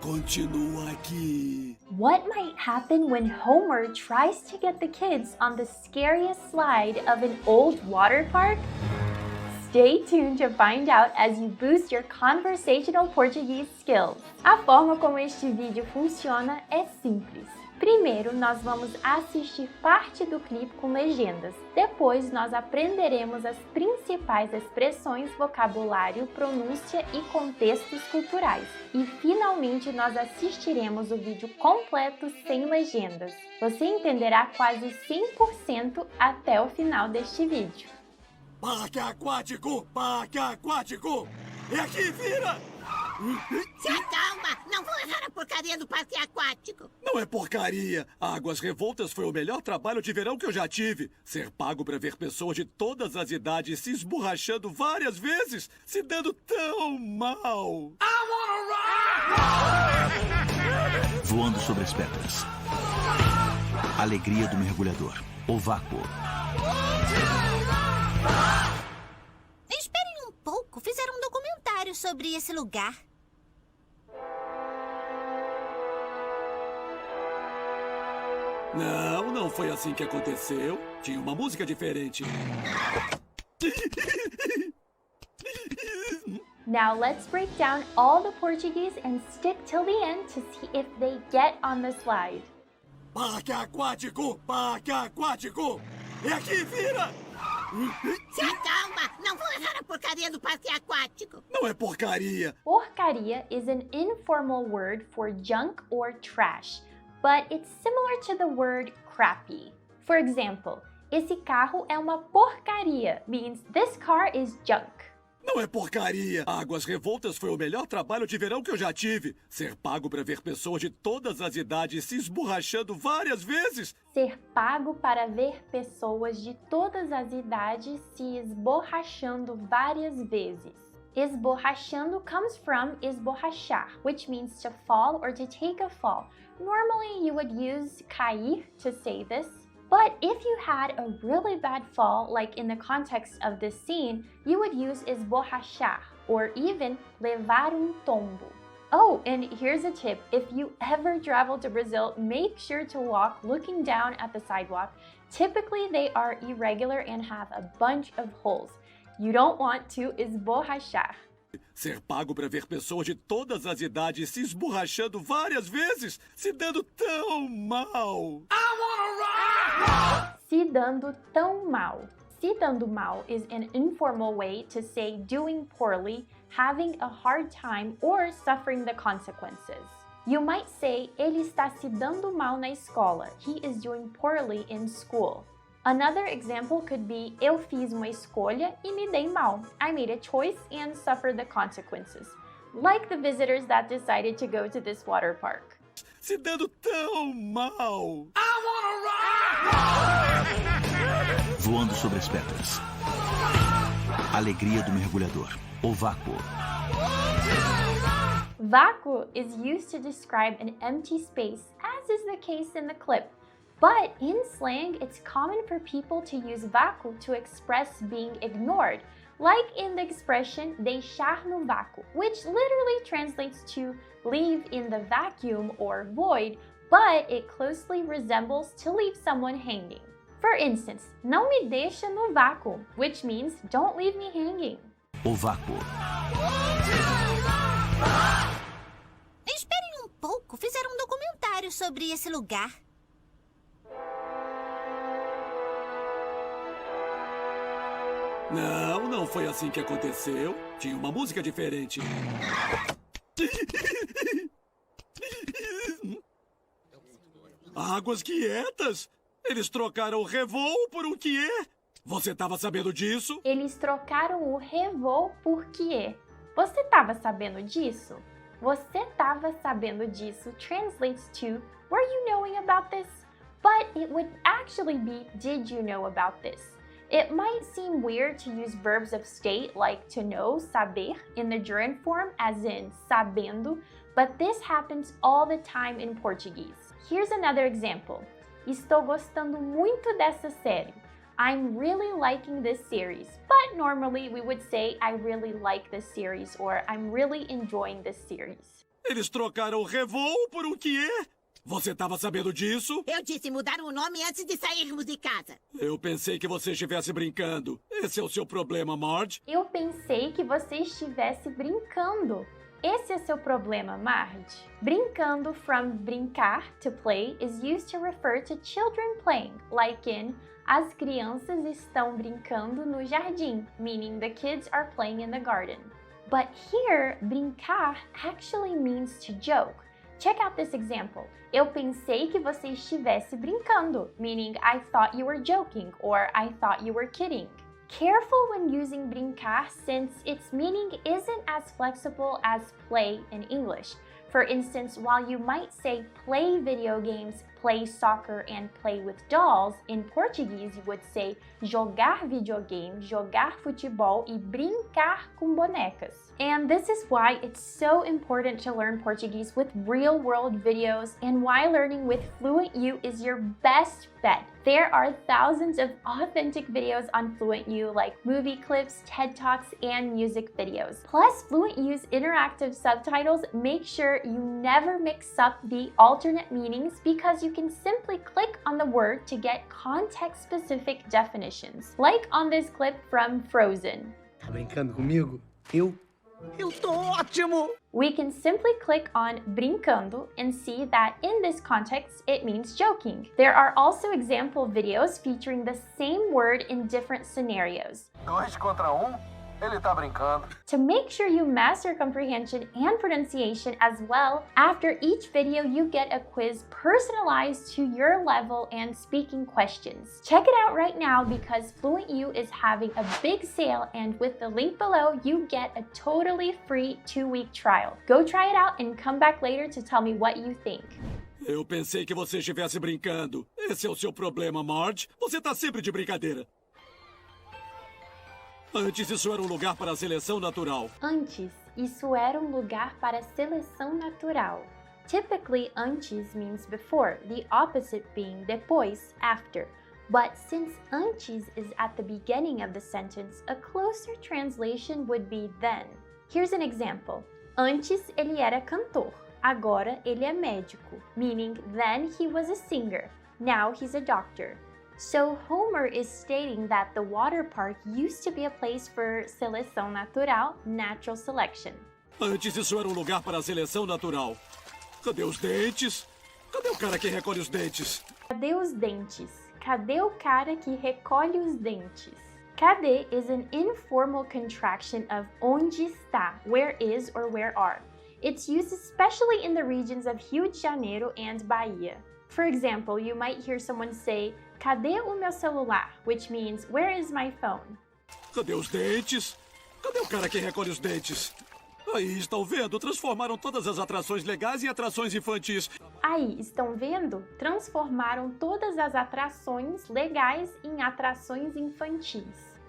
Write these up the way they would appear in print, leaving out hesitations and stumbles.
Continua aqui. What might happen when Homer tries to get the kids on the scariest slide of an old water park? Stay tuned to find out as you boost your conversational Portuguese skills. A forma como este vídeo funciona é simples. Primeiro, nós vamos assistir parte do clipe com legendas. Depois, nós aprenderemos as principais expressões, vocabulário, pronúncia e contextos culturais. E, finalmente, nós assistiremos o vídeo completo sem legendas. Você entenderá quase 100% até o final deste vídeo. Parque Aquático! Parque Aquático! É aqui, vira! Se acalma! Não vou levar a porcaria do parque aquático! Não é porcaria! Águas Revoltas foi o melhor trabalho de verão que eu já tive. Ser pago para ver pessoas de todas as idades se esborrachando várias vezes, se dando tão mal. Voando sobre as pedras. Alegria do mergulhador. O vácuo. Esperem um pouco, fizeram um documentário sobre esse lugar. Não foi assim que aconteceu. Tinha uma música diferente. Now let's break down all the Portuguese and stick till the end to see if they get on the slide. Parque Aquático! Parque Aquático! É aqui, vira! Se acalma! Não vou levar a porcaria do parque aquático! Não é porcaria! Porcaria is an informal word for junk or trash, but it's similar to the word crappy. For example, esse carro é uma porcaria means this car is junk. Não é porcaria! Águas Revoltas foi o melhor trabalho de verão que eu já tive. Ser pago para ver pessoas de todas as idades se esborrachando várias vezes. Ser pago para ver pessoas de todas as idades se esborrachando várias vezes. Esborrachando comes from esborrachar, which means to fall or to take a fall. Normally you would use cair to say this. But if you had a really bad fall, like in the context of this scene, you would use esborrachar or even levar tombo. Oh, and here's a tip. If you ever travel to Brazil, make sure to walk looking down at the sidewalk. Typically, they are irregular and have a bunch of holes. You don't want to esborrachar. Ser pago para ver pessoas de todas as idades se esborrachando várias vezes, se dando tão mal. Se dando tão mal. Se dando mal is an informal way to say doing poorly, having a hard time, or suffering the consequences. You might say, ele está se dando mal na escola. He is doing poorly in school. Another example could be, eu fiz uma escolha e me dei mal. I made a choice and suffered the consequences. Like the visitors that decided to go to this water park. Se dando tão mal. Voando sobre as pedras. Alegria do mergulhador. O vácuo. Vácuo is used to describe an empty space, as is the case in the clip. But in slang, it's common for people to use vácuo to express being ignored, like in the expression deixar no vácuo, which literally translates to leave in the vacuum or void, but it closely resembles to leave someone hanging. For instance, não me deixa no vácuo, which means don't leave me hanging. O vácuo. Esperem um pouco, fizeram um documentário sobre esse lugar. Não foi assim que aconteceu. Tinha uma música diferente. Águas quietas! Eles trocaram o revoo por um quê? Você estava sabendo disso? Eles trocaram o revoo por quê? Você estava sabendo disso? Você estava sabendo disso translates to, were you knowing about this? But it would actually be, did you know about this? It might seem weird to use verbs of state like to know, saber, in the gerund form as in sabendo, but this happens all the time in Portuguese. Here's another example. Estou gostando muito dessa série. I'm really liking this series, but normally we would say I really like this series or I'm really enjoying this series. Eles trocaram revoo por um quê? Você estava sabendo disso? Eu disse mudar o nome antes de sairmos de casa. Eu pensei que você estivesse brincando. Esse é o seu problema, Marge. Eu pensei que você estivesse brincando. Esse é seu problema, Marge. Brincando from brincar, to play, is used to refer to children playing, like in as crianças estão brincando no jardim, meaning the kids are playing in the garden. But here, brincar actually means to joke. Check out this example. Eu pensei que você estivesse brincando, meaning I thought you were joking or I thought you were kidding. Careful when using brincar since its meaning isn't as flexible as play in English. For instance, while you might say play video games, play soccer, and play with dolls, in Portuguese you would say jogar videogame, jogar futebol e brincar com bonecas. And this is why it's so important to learn Portuguese with real-world videos and why learning with FluentU is your best bet. There are thousands of authentic videos on FluentU like movie clips, TED Talks, and music videos. Plus, FluentU's interactive subtitles make sure you never mix up the alternate meanings because you can simply click on the word to get context-specific definitions, like on this clip from Frozen. Tá brincando comigo? Eu tô ótimo! We can simply click on brincando and see that in this context it means joking. There are also example videos featuring the same word in different scenarios. 2 contra 1? Ele tá brincando. To make sure you master comprehension and pronunciation as well, after each video you get a quiz personalized to your level and speaking questions. Check it out right now because FluentU is having a big sale and with the link below you get a totally free 2-week trial. Go try it out and come back later to tell me what you think. Eu pensei que você estivesse brincando. Esse é o seu problema, Marge. Você tá sempre de brincadeira. Antes, isso era um lugar para a seleção natural. Antes, isso era um lugar para seleção natural. Typically, antes means before, the opposite being depois, after. But since antes is at the beginning of the sentence, a closer translation would be then. Here's an example. Antes ele era cantor, agora ele é médico, meaning then he was a singer, now he's a doctor. So Homer is stating that the water park used to be a place for seleção natural, natural selection. Antes isso era um lugar para a seleção natural. Cadê os dentes? Cadê o cara que recolhe os dentes? Cadê os dentes? Cadê o cara que recolhe os dentes? Cadê is an informal contraction of onde está, where is or where are. It's used especially in the regions of Rio de Janeiro and Bahia. For example, you might hear someone say, cadê o meu celular? Which means, where is my phone? Cadê os dentes? Cadê o cara que recolhe os dentes? Aí, estão vendo? Transformaram todas as atrações legais em atrações infantis. Aí, estão vendo? Transformaram todas as atrações legais em atrações infantis.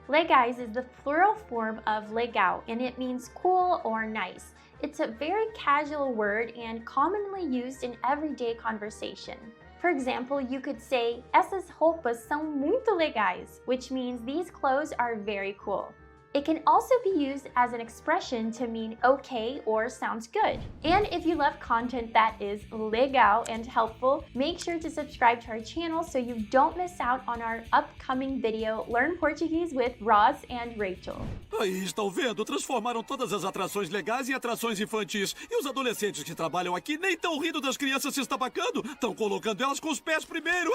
Legais is the plural form of legal, and it means cool or nice. It's a very casual word and commonly used in everyday conversation. For example, you could say, essas roupas são muito legais, which means these clothes are very cool. It can also be used as an expression to mean okay or sounds good. And if you love content that is legal and helpful, make sure to subscribe to our channel so you don't miss out on our upcoming video, Learn Portuguese with Roz and Rachel. Aí, estão vendo? Transformaram todas as atrações legais em atrações infantis. E os adolescentes que trabalham aqui nem estão rindo das crianças se estabacando. Estão colocando elas com os pés primeiro.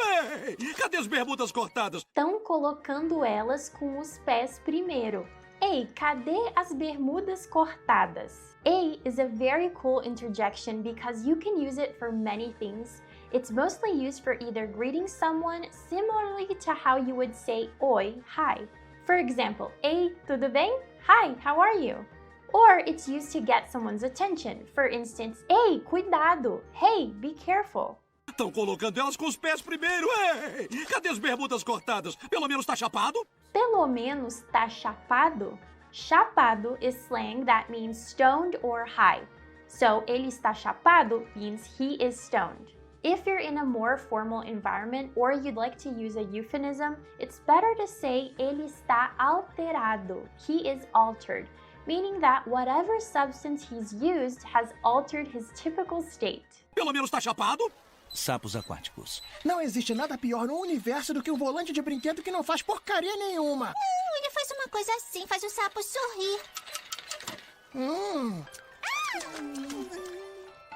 Ei! Cadê as bermudas cortadas? Estão colocando elas com os pés primeiro. Ei, cadê as bermudas cortadas? Ei is a very cool interjection because you can use it for many things. It's mostly used for either greeting someone similarly to how you would say oi, hi. For example, ei, tudo bem? Hi, how are you? Or it's used to get someone's attention. For instance, ei, cuidado. Hey, be careful. Estão colocando elas com os pés primeiro. Ei! Cadê as bermudas cortadas? Pelo menos tá chapado? Pelo menos tá chapado? Chapado is slang that means stoned or high. So, ele está chapado means he is stoned. If you're in a more formal environment or you'd like to use a euphemism, it's better to say ele está alterado. He is altered. meaning that whatever substance he's used has altered his typical state. Pelo menos tá chapado? Sapos aquáticos. Não existe nada pior no universo do que um volante de brinquedo que não faz porcaria nenhuma. Ele faz uma coisa assim, faz o sapo sorrir.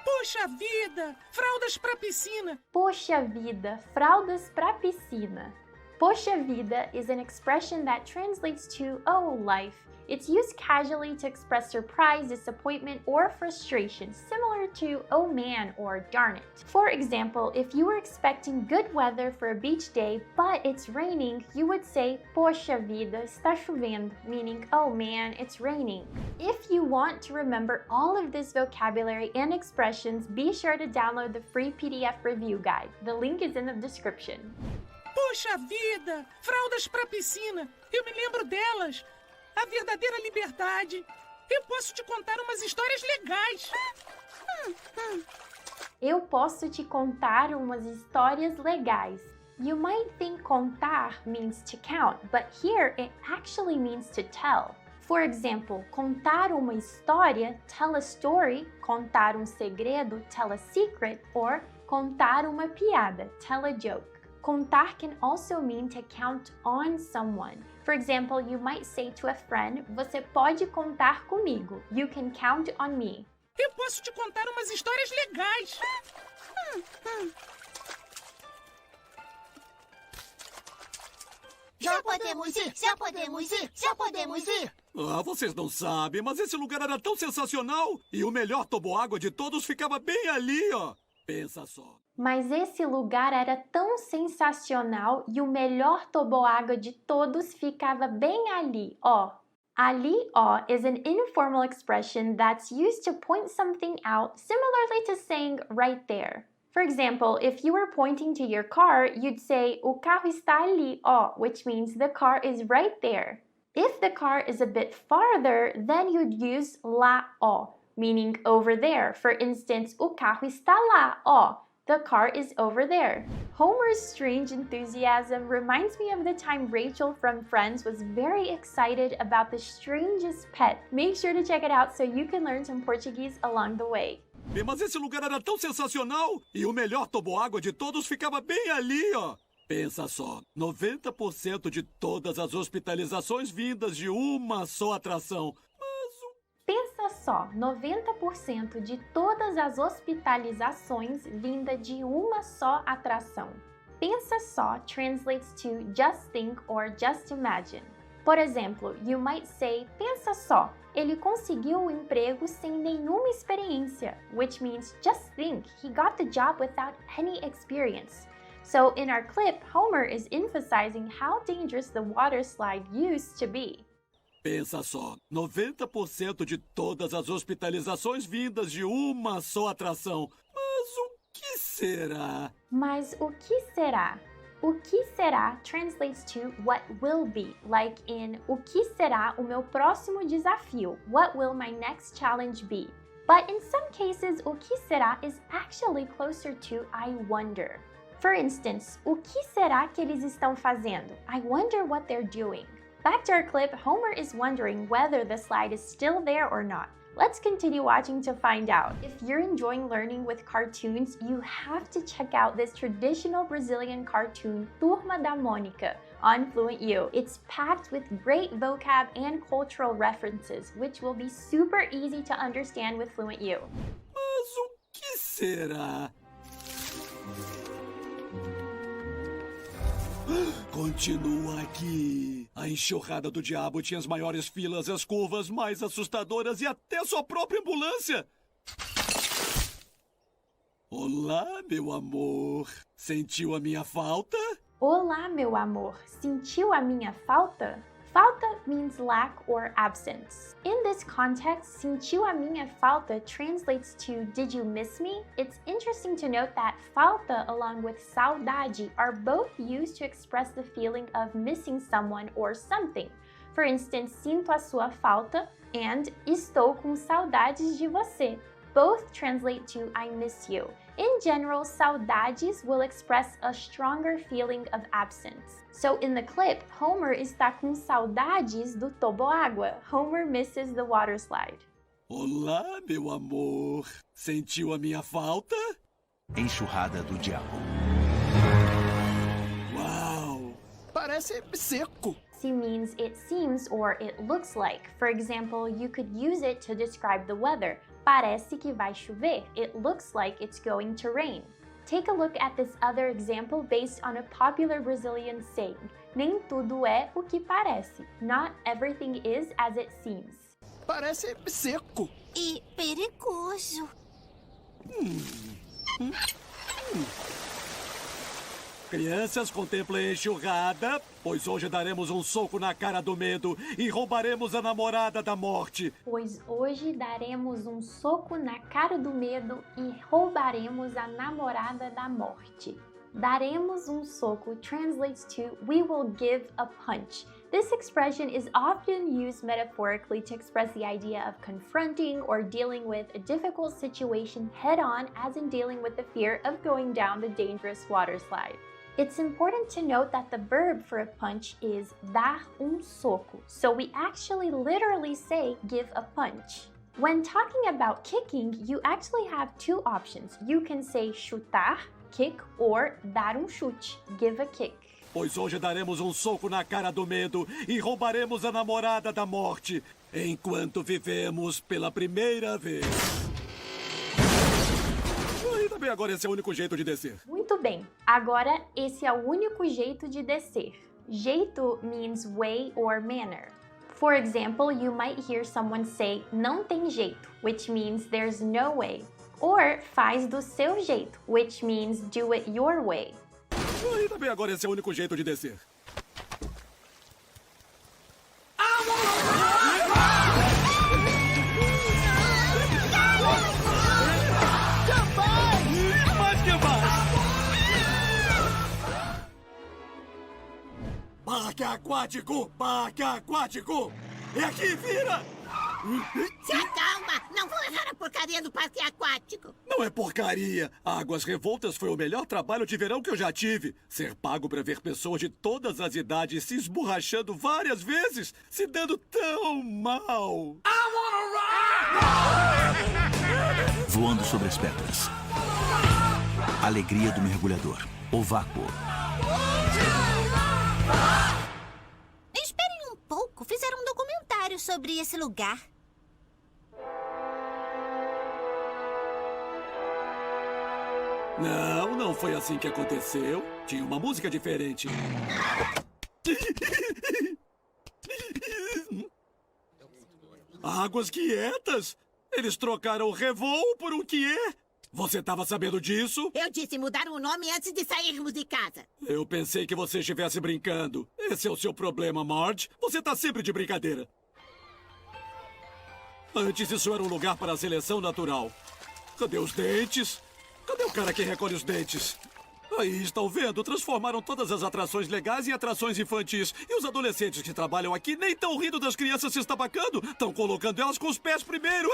Puxa vida! Fraldas pra piscina! Poxa vida, fraldas pra piscina. Poxa vida is an expression that translates to oh life. It's used casually to express surprise, disappointment, or frustration, similar to oh man or darn it. For example, if you were expecting good weather for a beach day, but it's raining, you would say poxa vida, está chovendo, meaning oh man, it's raining. If you want to remember all of this vocabulary and expressions, be sure to download the free PDF review guide. The link is in the description. Puxa vida! Fraldas pra piscina! Eu me lembro delas! A verdadeira liberdade! Eu posso te contar umas histórias legais! Eu posso te contar umas histórias legais. You might think contar means to count, but here it actually means to tell. For example, contar uma história, tell a story, contar segredo, tell a secret, or contar uma piada, tell a joke. Contar can also mean to count on someone. For example, you might say to a friend, você pode contar comigo. You can count on me. Eu posso te contar umas histórias legais! Já podemos ir, já podemos ir, já podemos ir. Ah, vocês não sabem, mas esse lugar era tão sensacional. E o melhor toboágua de todos ficava bem ali, ó. Pensa só. Mas esse lugar era tão sensacional e o melhor toboágua de todos ficava bem ali, ó. Ali, ó, is an informal expression that's used to point something out, similarly to saying right there. For example, if you were pointing to your car, you'd say, o carro está ali, ó, which means the car is right there. If the car is a bit farther, then you'd use lá, ó, meaning over there. For instance, o carro está lá, ó. The car is over there. Homer's strange enthusiasm reminds me of the time Rachel from Friends was very excited about the strangest pet. Make sure to check it out so you can learn some Portuguese along the way. Mas esse lugar era tão sensacional. E o melhor toboágua de todos ficava bem ali, ó. Pensa só, 90% de todas as hospitalizações vindas de uma só atração. Pensa só, 90% de todas as hospitalizações vinda de uma só atração. Pensa só translates to just think or just imagine. Por exemplo, you might say, pensa só, ele conseguiu o emprego sem nenhuma experiência, which means just think, he got the job without any experience. So in our clip, Homer is emphasizing how dangerous the water slide used to be. Pensa só, 90% de todas as hospitalizações vindas de uma só atração. Mas o que será? Mas o que será? O que será translates to what will be, like in o que será o meu próximo desafio? What will my next challenge be? But in some cases, o que será is actually closer to I wonder. For instance, o que será que eles estão fazendo? I wonder what they're doing. Back to our clip, Homer is wondering whether the slide is still there or not. Let's continue watching to find out. If you're enjoying learning with cartoons, you have to check out this traditional Brazilian cartoon, Turma da Mônica, on FluentU. It's packed with great vocab and cultural references, which will be super easy to understand with FluentU. Mas o que será? Continua aqui. A enxurrada do diabo tinha as maiores filas, as curvas mais assustadoras e até sua própria ambulância. Olá, meu amor. Sentiu a minha falta? Olá, meu amor. Sentiu a minha falta? Falta means lack or absence. In this context, sentiu a minha falta translates to did you miss me? It's interesting to note that falta along with saudade are both used to express the feeling of missing someone or something. For instance, sinto a sua falta and estou com saudades de você. both translate to I miss you. In general, saudades will express a stronger feeling of absence. So in the clip, Homer está com saudades do toboágua. Homer misses the water slide. Olá, meu amor. Sentiu a minha falta? Enxurrada do diabo. Uau! Parece seco. See means it seems or it looks like. For example, you could use it to describe the weather. Parece que vai chover. It looks like it's going to rain. Take a look at this other example based on a popular Brazilian saying. Nem tudo é o que parece. Not everything is as it seems. Parece seco. E perigoso. Crianças, contemplem a enxurrada, pois hoje daremos um soco na cara do medo e roubaremos a namorada da morte. Pois hoje daremos um soco na cara do medo e roubaremos a namorada da morte. Daremos um soco translates to we will give a punch. This expression is often used metaphorically to express the idea of confronting or dealing with a difficult situation head-on, as in dealing with the fear of going down the dangerous water slide. It's important to note that the verb for a punch is dar soco, so we actually literally say give a punch. When talking about kicking, you actually have two options. You can say chutar, kick, or dar chute, give a kick. Pois hoje daremos um soco na cara do medo e roubaremos a namorada da morte, enquanto vivemos pela primeira vez. E também agora esse é o único jeito de descer. Muito bem, agora esse é o único jeito de descer. Jeito means way or manner. For example, you might hear someone say não tem jeito, which means there's no way. Or faz do seu jeito, which means do it your way. E também agora esse é o único jeito de descer. Mais que mais! Parque Aquático! Parque Aquático! É aqui, vira! Se acalma! Não vou errar a porcaria do parque aquático. Não é porcaria. Águas Revoltas foi o melhor trabalho de verão que eu já tive. Ser pago para ver pessoas de todas as idades se esborrachando várias vezes, se dando tão mal. Voando sobre as pedras. Alegria do mergulhador. O vácuo. Esperem um pouco. Fizeram um documentário sobre esse lugar. Não foi assim que aconteceu. Tinha uma música diferente. Águas quietas! Eles trocaram o revoo por um quié. Você estava sabendo disso? Eu disse mudar o nome antes de sairmos de casa. Eu pensei que você estivesse brincando. Esse é o seu problema, Marge. Você tá sempre de brincadeira. Antes isso era um lugar para a seleção natural. Cadê os dentes? Cadê o cara que recolhe os dentes? Aí, estão vendo? Transformaram todas as atrações legais em atrações infantis. E os adolescentes que trabalham aqui nem estão rindo das crianças se estabacando. Estão colocando elas com os pés primeiro.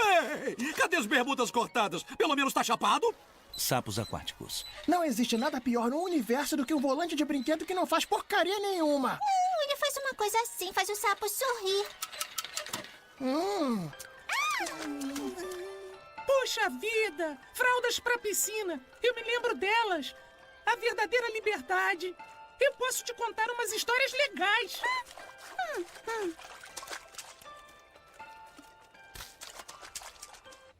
Ei! Cadê as bermudas cortadas? Pelo menos tá chapado? Sapos aquáticos. Não existe nada pior no universo do que um volante de brinquedo que não faz porcaria nenhuma. Ele faz uma coisa assim, faz o sapo sorrir. Puxa vida! Fraldas pra piscina! Eu me lembro delas! A verdadeira liberdade! Eu posso te contar umas histórias legais!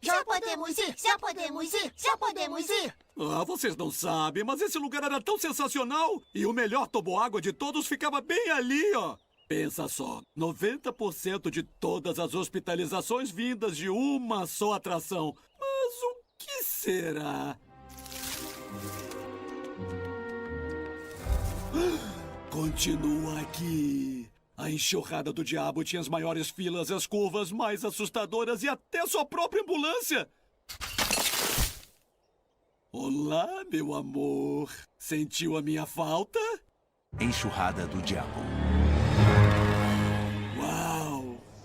Já podemos ir! Já podemos ir! Já podemos ir! Ah, vocês não sabem, mas esse lugar era tão sensacional. E o melhor toboágua de todos ficava bem ali, ó. Pensa só, 90% de todas as hospitalizações vindas de uma só atração. Mas o que será? Continua aqui. A enxurrada do diabo tinha as maiores filas, as curvas mais assustadoras e até sua própria ambulância. Olá, meu amor. Sentiu a minha falta? Enxurrada do diabo.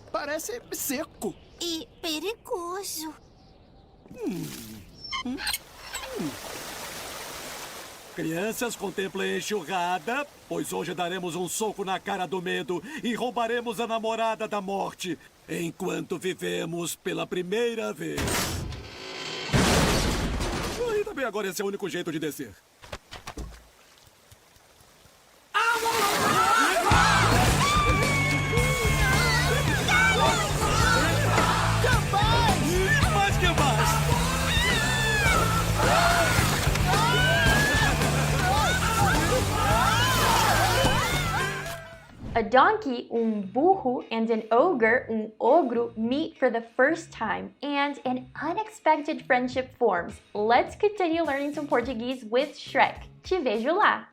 Parece seco. E perigoso. Crianças, contemplem a enxurrada, pois hoje daremos um soco na cara do medo e roubaremos a namorada da morte, enquanto vivemos pela primeira vez. E também agora esse é o único jeito de descer. Mais que mais! A donkey, burro, and an ogre, ogro, meet for the first time, and an unexpected friendship forms. Let's continue learning some Portuguese with Shrek. Te vejo lá!